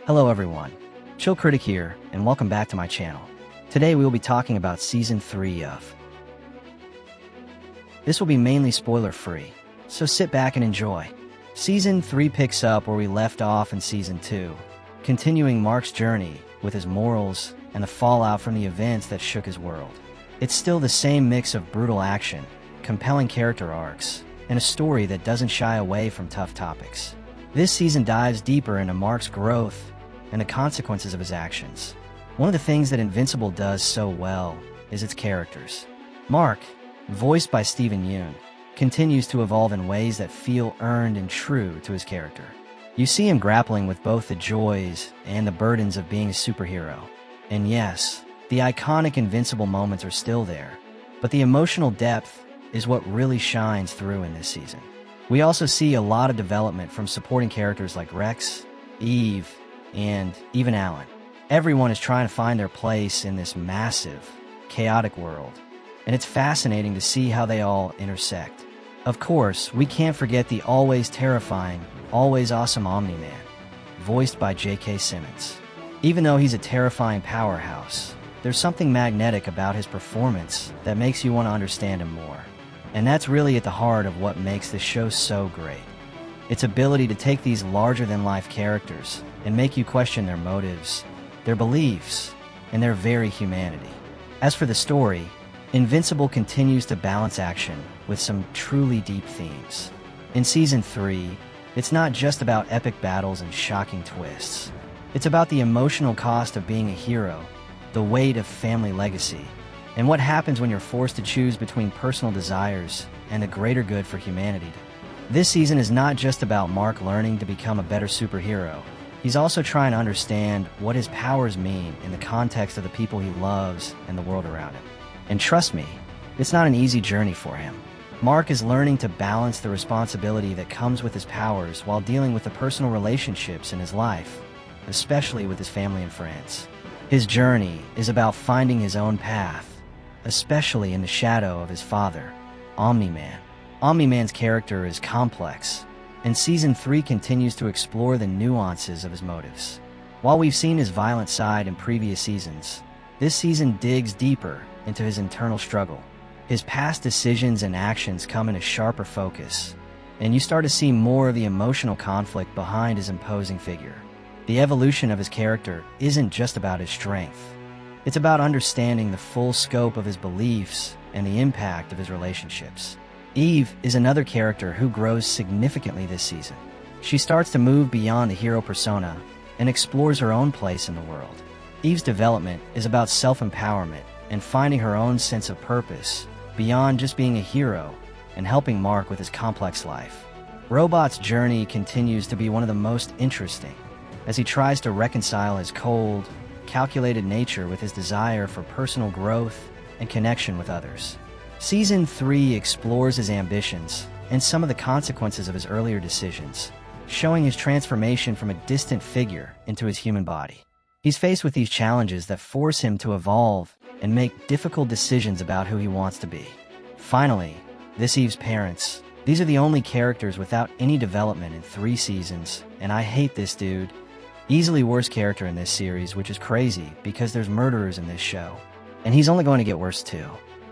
Hello everyone, Chill Critic here, and welcome back to my channel. Today we will be talking about Season 3 of... This will be mainly spoiler-free, so sit back and enjoy. Season 3 picks up where we left off in Season 2, continuing Mark's journey with his morals and the fallout from the events that shook his world. It's still the same mix of brutal action, compelling character arcs, and a story that doesn't shy away from tough topics. This season dives deeper into Mark's growth and the consequences of his actions. One of the things that Invincible does so well is its characters. Mark, voiced by Steven Yeun, continues to evolve in ways that feel earned and true to his character. You see him grappling with both the joys and the burdens of being a superhero. And yes, the iconic Invincible moments are still there, but the emotional depth is what really shines through in this season. We also see a lot of development from supporting characters like Rex, Eve, and even Alan. Everyone is trying to find their place in this massive, chaotic world, and it's fascinating to see how they all intersect. Of course, we can't forget the always terrifying, always awesome Omni-Man, voiced by J.K. Simmons. Even though he's a terrifying powerhouse, there's something magnetic about his performance that makes you want to understand him more. And that's really at the heart of what makes this show so great. Its ability to take these larger-than-life characters and make you question their motives, their beliefs, and their very humanity. As for the story, Invincible continues to balance action with some truly deep themes. In Season 3, it's not just about epic battles and shocking twists. It's about the emotional cost of being a hero, the weight of family legacy, and what happens when you're forced to choose between personal desires and the greater good for humanity. This season is not just about Mark learning to become a better superhero. He's also trying to understand what his powers mean in the context of the people he loves and the world around him. And trust me, it's not an easy journey for him. Mark is learning to balance the responsibility that comes with his powers while dealing with the personal relationships in his life, especially with his family and friends. His journey is about finding his own path, especially in the shadow of his father, Omni-Man. Omni-Man's character is complex, and Season 3 continues to explore the nuances of his motives. While we've seen his violent side in previous seasons, this season digs deeper into his internal struggle. His past decisions and actions come into sharper focus, and you start to see more of the emotional conflict behind his imposing figure. The evolution of his character isn't just about his strength. It's about understanding the full scope of his beliefs and the impact of his relationships. Eve is another character who grows significantly this season. She starts to move beyond the hero persona and explores her own place in the world. Eve's development is about self-empowerment and finding her own sense of purpose beyond just being a hero and helping Mark with his complex life. Robot's journey continues to be one of the most interesting as he tries to reconcile his cold, calculated nature with his desire for personal growth and connection with others. Season 3 explores his ambitions and some of the consequences of his earlier decisions, showing his transformation from a distant figure into his human body. He's faced with these challenges that force him to evolve and make difficult decisions about who he wants to be. Finally, this Eve's parents. These are the only characters without any development in 3 seasons, and I hate this dude. Easily worst character in this series, which is crazy because there's murderers in this show. And he's only going to get worse too.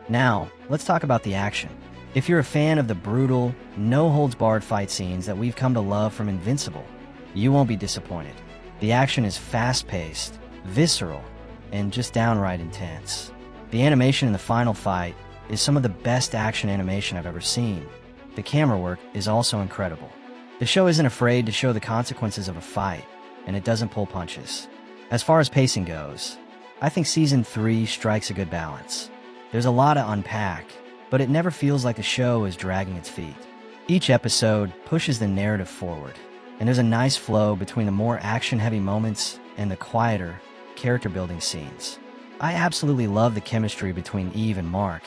Now, let's talk about the action. If you're a fan of the brutal, no-holds-barred fight scenes that we've come to love from Invincible, you won't be disappointed. The action is fast-paced, visceral, and just downright intense. The animation in the final fight is some of the best action animation I've ever seen. The camera work is also incredible. The show isn't afraid to show the consequences of a fight, and it doesn't pull punches. As far as pacing goes, I think Season 3 strikes a good balance. There's a lot to unpack, but it never feels like the show is dragging its feet. Each episode pushes the narrative forward, and there's a nice flow between the more action-heavy moments and the quieter, character-building scenes. I absolutely love the chemistry between Eve and Mark.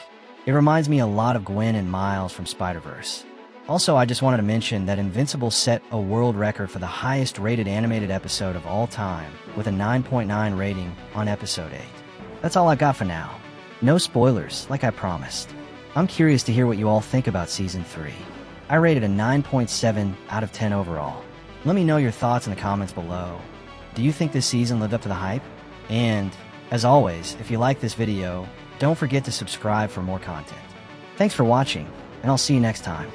It reminds me a lot of Gwen and Miles from Spider-Verse. Also, I just wanted to mention that Invincible set a world record for the highest rated animated episode of all time, with a 9.9 rating on episode 8. That's all I've got for now. No spoilers, like I promised. I'm curious to hear what you all think about Season 3. I rated a 9.7 out of 10 overall. Let me know your thoughts in the comments below. Do you think this season lived up to the hype? And, as always, if you like this video, don't forget to subscribe for more content. Thanks for watching, and I'll see you next time.